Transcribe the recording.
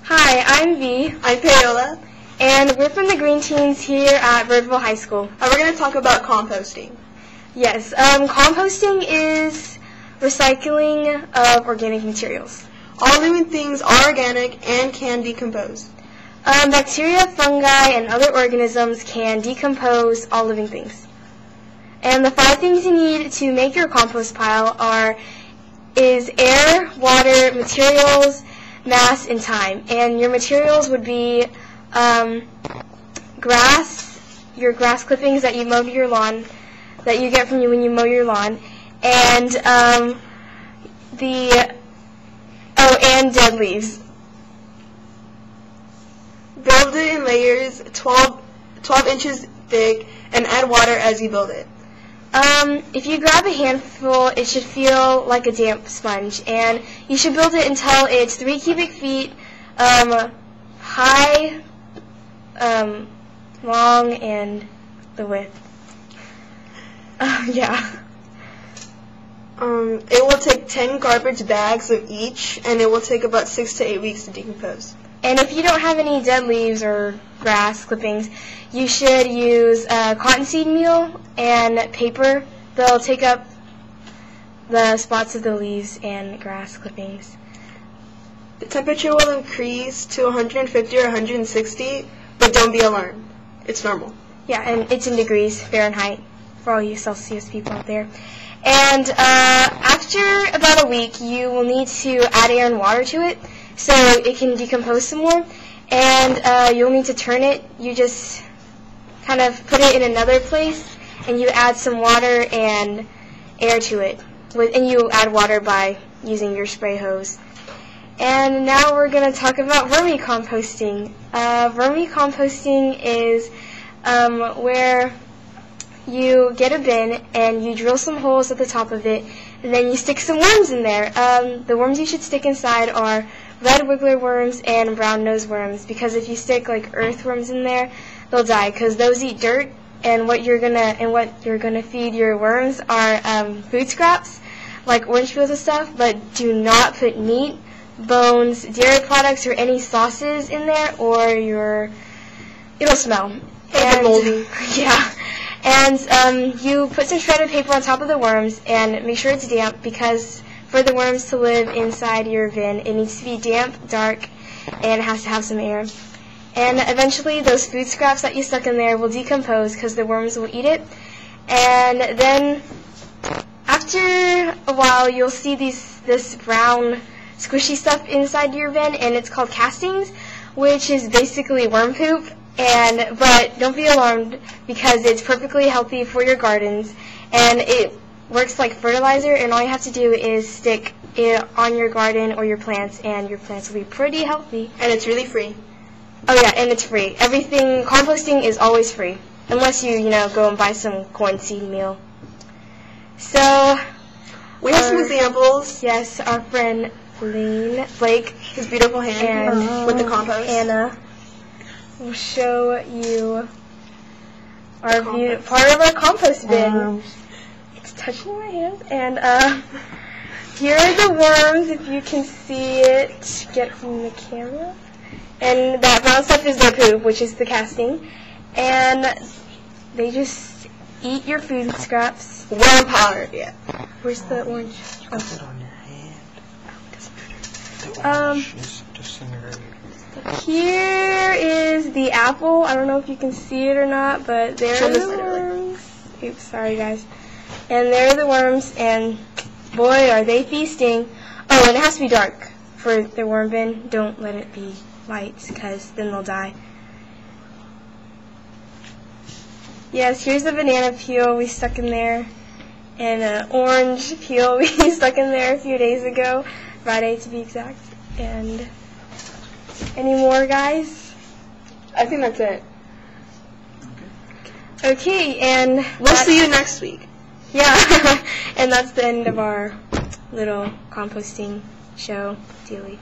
Hi, I'm V. I'm Paola. And we're from the Green Teams here at Birdville High School. And we're going to talk about composting. Yes, composting is recycling of organic materials. All living things are organic and can decompose. Bacteria, fungi, and other organisms can decompose all living things. And the 5 things you need to make your compost pile is air, water, materials, mass, and time. And your materials would be grass, your grass clippings that you mow your lawn, that you get from when you mow your lawn, and and dead leaves. Build it in layers 12 inches thick and add water as you build it. If you grab a handful, it should feel like a damp sponge, and you should build it until it's 3 cubic feet high, long, and the width. Yeah. It will take 10 garbage bags of each, and it will take about 6 to 8 weeks to decompose. And if you don't have any dead leaves or grass clippings, you should use cottonseed meal and paper. They'll take up the spots of the leaves and grass clippings. The temperature will increase to 150 or 160, but don't be alarmed. It's normal. Yeah, and it's in degrees Fahrenheit for all you Celsius people out there. And after about a week, you will need to add air and water to it so it can decompose some more. And you'll need to turn it. You just kind of put it in another place, and you add some water and air to it. And you add water by using your spray hose. And now we're going to talk about vermicomposting. Vermicomposting is where you get a bin and you drill some holes at the top of it, and then you stick some worms in there. The worms you should stick inside are red wiggler worms and brown nose worms, because if you stick like earthworms in there, they'll die because those eat dirt, and what you're gonna feed your worms are food scraps like orange peels and stuff. But do not put meat, bones, dairy products, or any sauces in there, or it'll smell. And moldy. Yeah. And you put some shredded paper on top of the worms and make sure it's damp, because for the worms to live inside your bin, it needs to be damp, dark, and it has to have some air. And eventually those food scraps that you stuck in there will decompose because the worms will eat it. And then after a while, you'll see this brown squishy stuff inside your bin, and it's called castings, which is basically worm poop. But don't be alarmed, because it's perfectly healthy for your gardens, and it works like fertilizer, and all you have to do is stick it on your garden or your plants, and your plants will be pretty healthy. And it's really free. Oh yeah, and it's free. Everything, composting is always free, unless you go and buy some corn seed meal. So we have some examples. Yes, our friend Blake, his beautiful hand with the compost. Anna will show you our part of our compost bin. It's touching my hand, and here are the worms, if you can see it. Get from the camera. And that brown stuff is their poop, which is the casting, and they just eat your food scraps. Worm powder, yeah. Where's the orange? Put it on your hand. The orange is disintegrated. Here is the apple. I don't know if you can see it or not, but there are the worms. Oops, sorry guys. And there are the worms, and boy, are they feasting. Oh, and it has to be dark for the worm bin. Don't let it be light, because then they'll die. Yes, here's the banana peel we stuck in there, and an orange peel we stuck in there a few days ago, Friday to be exact. And any more, guys? I think that's it. Okay, and we'll see you next week. Yeah, and that's the end of our little composting show dealy.